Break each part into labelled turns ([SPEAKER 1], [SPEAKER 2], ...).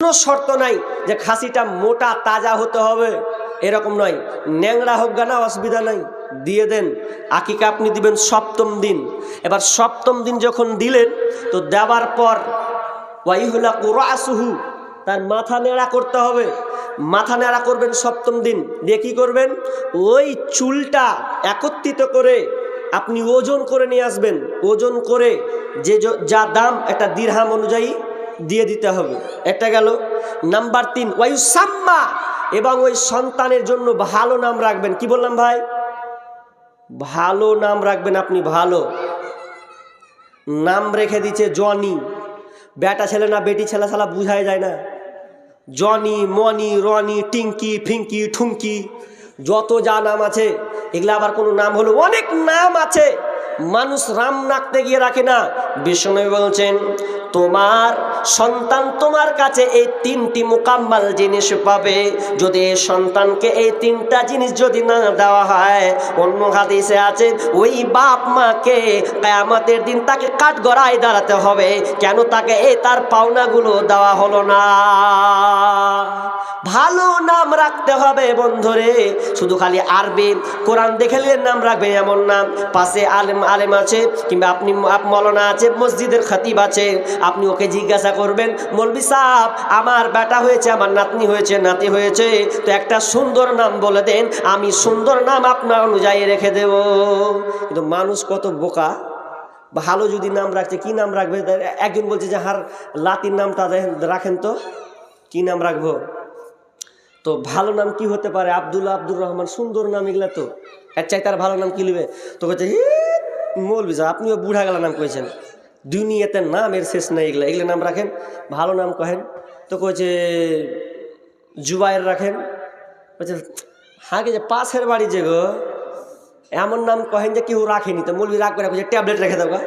[SPEAKER 1] কোনো শর্ত নাই যে খাসিটা মোটা তাজা হতে হবে, এরকম নয়। ন্যাংরা হোক গানা অসুবিধা নাই, দিয়ে দেন। আকিকা আপনি দিবেন সপ্তম দিন। এবার সপ্তম দিন যখন দিলেন, তো দেওয়ার পর ওয়াইহুলাকু রাসুহু, তার মাথা নেড়া করতে হবে। মাথা নেড়া করবেন সপ্তম দিন। দিয়ে কী করবেন? ওই চুলটা একত্রিত করে আপনি ওজন করে নিয়ে আসবেন। ওজন করে যে যা দাম একটা দিরহাম অনুযায়ী দিয়ে দিতে হবে। একটা গেল। নাম্বার 3, ওয়ায়ুসাম্মা, এবং ওই সন্তানের জন্য ভালো নাম রাখবেন। কি বললাম ভাই? ভালো নাম রাখবেন। আপনি ভালো নাম রেখে দিচ্ছে জনি। বেটা ছেলে না বেটি ছেলে শালা বুঝাই যায় না। জনি, মনি, রনি, টিঙ্কি, ফিঙ্কি, ঠুঙ্কি, যত যা নাম আছে এগুলা আবার কোনো নাম হলো, অনেক নাম আছে। মানুষ রাম রাখতে গিয়ে রাখে না। বিষ্ণু বলছেন, তোমার সন্তান তোমার কাছে এই 3টি মোকাম্মাল জিনিস পাবে। যদি এই সন্তানকে এই 3টা জিনিস যদি না দেওয়া হয়, অন্য হাদিসে আছে ওই বাপ মাকে কিয়ামতের দিন তাকে কাঠগড়ায় দাঁড়াতে হবে। কেন তাকে এই তার পাওনাগুলো দেওয়া হলো না? ভালো নাম রাখতে হবে বন্ধুরে। শুধু খালি আরবি কোরআন দেখে নাম রাখবে এমন নাম। পাশে আলেম আছে, কিংবা আপনি মৌলানা আছে, মসজিদের খতিব আছে, আপনি ওকে জিজ্ঞাসা করবেন, মৌলভী সাহেব আমার বেটা হয়েছে, আমার নাতনি হয়েছে, নাতি হয়েছে, তো একটা সুন্দর নাম বলে দেন, আমি সুন্দর নাম আপনার অনুযায়ী রেখে দেব। কিন্তু মানুষ কত বোকা। ভালো যদি নাম রাখছে, কি নাম রাখবে? একজন বলছে যে হার লাতির নামটা রাখেন তো, কি নাম রাখবো? তো ভালো নাম কি হতে পারে? আব্দুল্লাহ, আব্দুর রহমান, সুন্দর নাম এগুলা। তো এর চাই তার ভালো নাম কি লিবে? তো বলছে মৌলভী সাহেব আপনিও বুড়া গেলা নাম কয়েছেন, দুনিয়াতে নামের শেষ নেই, এগুলো নাম রাখেন, ভালো নাম কহেন। তো কয়েছে জুবাইর রাখেন। বলছে হাঁকে যে পাশের বাড়ি যে গো, এমন নাম কহেন যে কেউ রাখেনি। তো মৌলভী রাগ করে ট্যাবলেট রেখে দাও গা।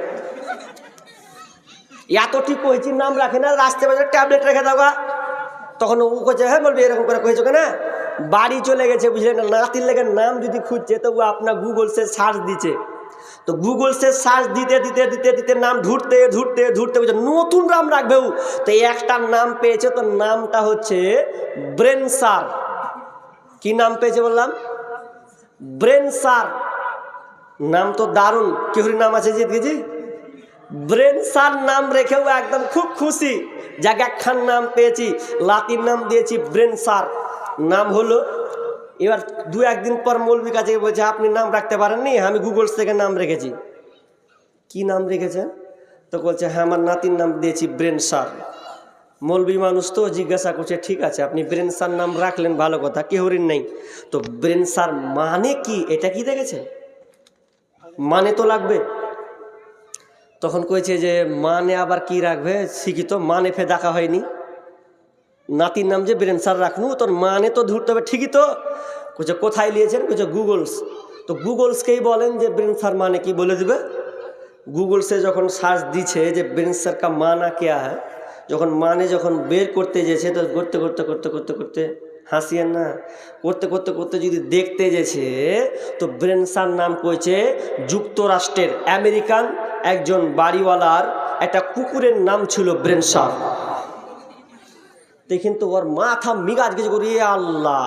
[SPEAKER 1] এত ঠিক কয়েছি নাম রাখে না, রাস্তায় বাজারে ট্যাবলেট রেখে দাও গা। তখন ও কয়েছে হ্যাঁ বলবি এরকম করে কয়েছো কেন? বাড়ি চলে গেছে, বুঝলেন না? নাতির লেগে নাম যদি খুঁজছে, তো ও আপনার গুগল সে সার্চ দিচ্ছে। তো গুগল সে সার্চ দিতে দিতে দিতে দিতে নাম ঢুঁড়তে ঢুঁড়তে ঢুঁড়তে বুঝে নতুন নাম রাখবেও। তো এই একটা নাম পেয়েছে, তো নামটা হচ্ছে ব্রেন সার। কি নাম পেয়েছে বললাম? ব্রেন সার। নাম তো দারুণ। কেউরি নাম আছে জিতগেছি, ব্রেন সার নাম রেখেও একদম খুব খুশি। জায়গা খান নাম পেয়েছি, লাতির নাম দিয়েছি ব্রেন সার। নাম হলো। এবার 2-1 দিন পর মৌলভীর কাছে বলছে আপনি নাম রাখতে পারেননি, আমি গুগল থেকে নাম রেখেছি। কি নাম রেখেছেন? তো বলছে হ্যাঁ আমার নাতির নাম দিয়েছি ব্রেন সার। মৌলভী মানুষ তো জিজ্ঞাসা করছে ঠিক আছে আপনি ব্রেন সার নাম রাখলেন, ভালো কথা, কেহরিন নেই। তো ব্রেন সার মানে কি, এটা কি দেখেছেন? মানে তো লাগবে। তখন কইছে যে মানে আবার কি রাখবে, শিখিত মানে ফে দেখা হয়নি। নাতির নাম যে ব্রেন সার রাখনু, তোর মানে তো ধরতে হবে ঠিকই। তো কইছে কোথায় নিয়েছেন? কইছে গুগলস। তো গুগলসকেই বলেন যে ব্রেন সার মানে কি বলে দিবে। গুগলসে যখন সার্চ দিছে যে ব্রেন সার কা মানা क्या है, যখন বের করতে যেছে, তো করতে করতে করতে করতে করতে হাসিয়েন না, করতে করতে করতে যদি দেখতে যেছে, তো ব্রেন সার নাম কইছে যুক্তরাষ্ট্রের আমেরিকান একজন বাড়িওয়ালার একটা কুকুরের নাম ছিল ব্রেন সার। দেখেন তো ওর মাথা মিগাজ গেছে, করি আল্লাহ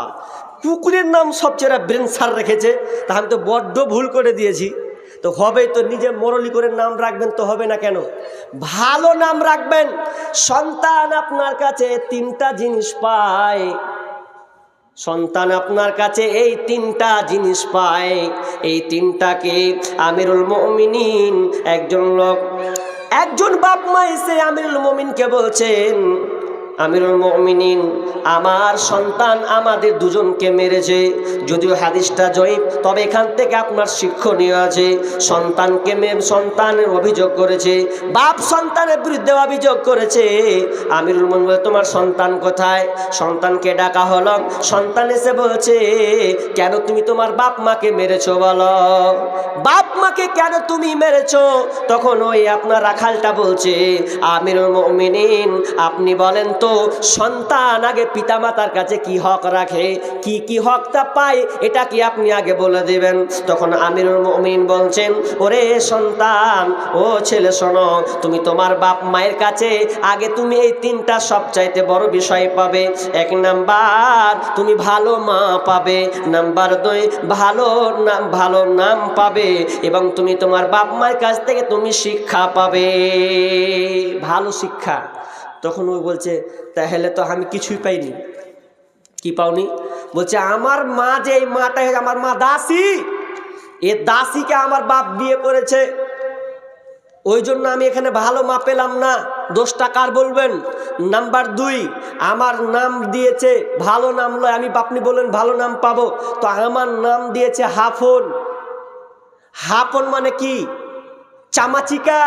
[SPEAKER 1] কুকুরের নাম সবচেয়ে ব্রেন সার রেখেছে, তা আমি তো বড্ড ভুল করে দিয়েছি। তো হবে তো নিজে মরলি করে নাম রাখবেন, তো হবে না কেন? ভালো নাম রাখবেন। সন্তান আপনার কাছে 3টা জিনিস পায়। সন্তান আপনার কাছে এই 3টা জিনিস পায়। এই 3টাকে আমিরুল মুমিনিন একজন বাপ মা এসে আমিরুল মুমিনকে বলছেন, আমিরুল মুমিনিন আমার সন্তান আমাদের দুজনকে মেরেছে। যদিও হাদিসটা জয়ীফ, তবে এখান থেকে আপনার শিক্ষণীয় আছে। সন্তানের অভিযোগ করেছে, বাপ সন্তানের বিরুদ্ধে অভিযোগ করেছে। আমিরুল মুমিন বলে তোমার সন্তান কোথায়? সন্তানকে ডাকা হলো। সন্তান এসে বলছে কেন তুমি তোমার বাপ মাকে মেরেছো বলো। বাপ মাকে কেন তুমি মেরেছো? তখন ওই আপনার রাখালটা বলছে, আমিরুল মুমিনিন আপনি বলেন তো, সন্তান আগে পিতামাতার কাছে কি হক রাখে, কি কি হকটা পায়, এটা কি আপনি আগে বলে দেবেন? তখন আমিরুল মুমিনিন বলছেন, ওরে সন্তান, ও ছেলে শোনো, তুমি তোমার বাপ মায়ের কাছে আগে তুমি এই তিনটা সবচাইতে বড় বিষয় পাবে। এক নাম্বার তুমি ভালো মা পাবে, নাম্বার দুই ভালো নাম পাবে, এবং তুমি তোমার বাপ মায়ের কাছ থেকে তুমি শিক্ষা পাবে, ভালো শিক্ষা। তখন ও বলছে, তাহলে তো আমি কিছুই পাইনি। কি পাওনি? বলছে, আমার মা যে এই মাটা, আমার মা দাসী, এ দাসীকে আমার বাপ বিয়ে করেছে, ওই জন্য আমি এখানে ভালো মা পেলাম না। দোষটা কার বলবেন? নাম্বার দুই, আমার নাম দিয়েছে ভালো নাম লয়, আমি আপনি বললেন ভালো নাম পাবো, তো আমার নাম দিয়েছে হাফন। হাফন মানে কি? চামাচিকা।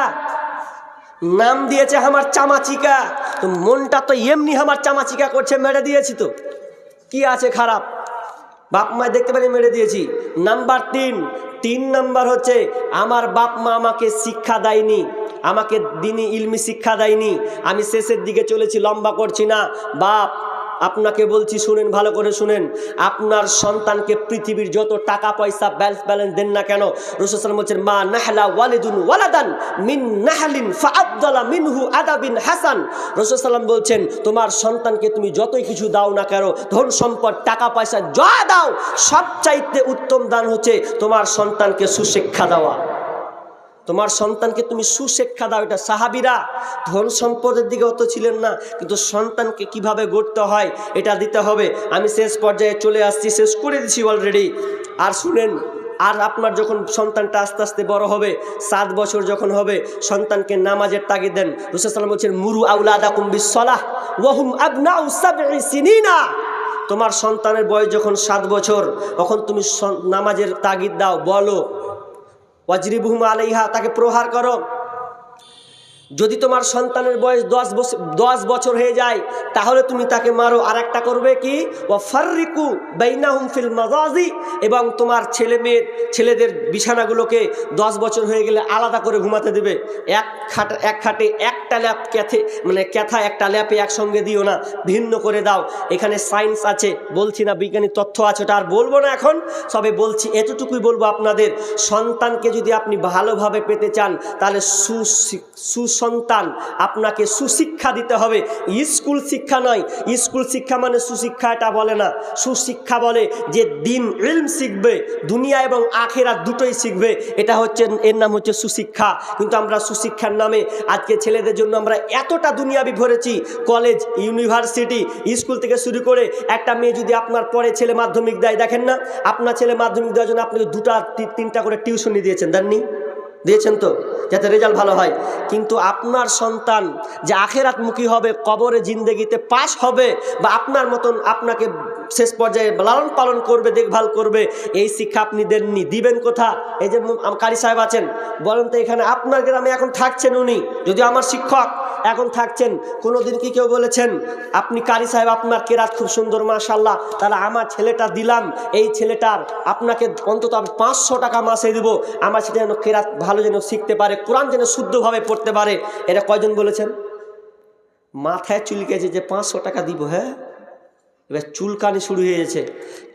[SPEAKER 1] নাম দিয়েছে আমার চামাচিকা, তো মনটা তো এমনি আমার চামাচিকা করছে, মেরে দিয়েছি তো কি আছে খারাপ? বাপ মায় দেখতে পারি মেরে দিয়েছি। নাম্বার তিন নাম্বার হচ্ছে, আমার বাপ মা আমাকে শিক্ষা দেয়নি, আমাকে দিনী ইলমি শিক্ষা দেয়নি। আমি শেষের দিকে চলেছি, লম্বা করছি না। বাপ আপনাকে বলছি, শুনেন, ভালো করে শুনেন, আপনার সন্তানকে পৃথিবীর যত টাকা পয়সা ব্যালেন্স দেন না কেন, রাসূল সাল্লাল্লাহু আলাইহি ওয়াসাল্লাম বলছেন, মা নাহলা ওয়ালিদুন ওয়ালাদান মিন নাহলিন ফাআদদালা মিনহু আদাবিন হাসান। রাসূল সাল্লাল্লাহু আলাইহি ওয়াসাল্লাম বলছেন, তোমার সন্তানকে তুমি যতই কিছু দাও না কেন, ধন সম্পদ টাকা পয়সা যা দাও, সবচাইতে উত্তম দান হচ্ছে তোমার সন্তানকে সুশিক্ষা দেওয়া। তোমার সন্তানকে তুমি সুশিক্ষা দাও। এটা সাহাবীরা ধন সম্পদের দিকে অত ছিলেন না, কিন্তু সন্তানকে কিভাবে গড়তে হয় এটা দিতে হবে। আমি শেষ পর্যায়ে চলে আসছি, শেষ করে দিছি অলরেডি। আর শুনেন, আর আপনার যখন সন্তানটা আস্তে আস্তে বড় হবে, 7 বছর যখন হবে, সন্তানকে নামাজের তাগিদ দেন। রাসূল সাল্লাল্লাহু আলাইহি ওয়াসাল্লাম বলছেন, মুরু আওলাদাকুম বিসসালাহ ওয়া হুম আবনাউ 7 সিনিনা। তোমার সন্তানের বয়স যখন 7 বছর, তখন তুমি নামাজের তাগিদ দাও, বলো ওয়াজরিবুহুম আলাইহা, তাকে প্রহার করো। যদি তোমার সন্তানের বয়স 10 বছর হয়ে যায়, তাহলে তুমি তাকে মারো। আর একটা করবে কি, ওয়াফাররিকু বাইনাহুম ফিল মাযাজি, এবং তোমার ছেলেদের বিছানাগুলোকে 10 বছর হয়ে গেলে আলাদা করে ঘুমাতে দেবে। এক খাটে একটা ল্যাপ ক্যাথা একটা ল্যাপে একসঙ্গে দিও না, ভিন্ন করে দাও। এখানে সায়েন্স আছে, বলছি না, বিজ্ঞানী তথ্য আছে, ওটা আর বলবো না এখন, সবে বলছি, এতটুকুই বলবো আপনাদের। সন্তানকে যদি আপনি ভালোভাবে পেতে চান, তাহলে সুসন্তান আপনাকে সুশিক্ষা দিতে হবে। স্কুল শিক্ষা নয়, স্কুল শিক্ষা মানে সুশিক্ষা এটা বলে না। সুশিক্ষা বলে যে দিন ইলম শিখবে, দুনিয়া এবং আখিরাত দুটোই শিখবে, এটা হচ্ছে, এর নাম হচ্ছে সুশিক্ষা। কিন্তু আমরা সুশিক্ষার নামে আজকে ছেলেদের জন্য আমরা এতটা দুনিয়াবি ভরেছি। কলেজ, ইউনিভার্সিটি, স্কুল থেকে শুরু করে, একটা মেয়ে যদি আপনার পরে ছেলে মাধ্যমিক দেয়, দেখেন না, আপনার ছেলে মাধ্যমিক দেওয়ার জন্য আপনাকে 2-3টা করে টিউশনি দিয়েছেন, দেননি? দিয়েছেন তো, যাতে রেজাল্ট ভালো হয়। কিন্তু আপনার সন্তান যে আখেরাতমুখী হবে, কবরে জিন্দেগিতে পাস হবে, বা আপনার মতন আপনাকে শেষ পর্যায়ে লালন পালন করবে, দেখভাল করবে, এই শিক্ষা আপনি দেননি। দিবেন কোথা? এই যে কারি সাহেব আছেন, বলেন তো, এখানে আপনার গ্রামে এখন থাকছেন উনি, যদি আমার শিক্ষক এখন থাকছেন, কোনো দিন কি কেউ বলেছেন, আপনি কারি সাহেব আপনার কেরাত খুব সুন্দর মাশাআল্লাহ, তাহলে আমার ছেলেটা দিলাম, এই ছেলেটার আপনাকে অন্তত আমি 500 টাকা মাসে দেবো, আমার সেটা যেন কেরাত ভালো যেন শিখতে পারে, কোরআন যেন শুদ্ধভাবে পড়তে পারে? এটা কয়জন বলেছেন? মাথায় চুলকেছে যে 500 টাকা দিব। হ্যাঁ, এবার চুলকানি শুরু হয়ে গেছে।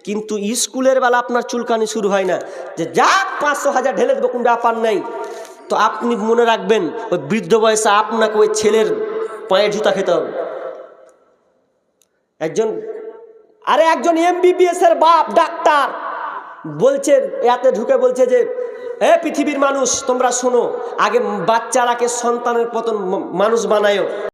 [SPEAKER 1] কিন্তু স্কুলের বেলা আপনার চুলকানি শুরু হয় না, যে যা 500,000 ঢেলে দেবো, কোনো ব্যাপার নাই। তো আপনি মনে রাখবেন, ওই বৃদ্ধ বয়সে আপনাকে ওই ছেলের পায়ের জুতা খেতে হবে। একজন MBBS এর বাপ ডাক্তার বলছে, এতে ঢুকে বলছে যে, পৃথিবীর মানুষ তোমরা শোনো, আগে বাচ্চারাকে সন্তানের মতন মানুষ বানায়ো।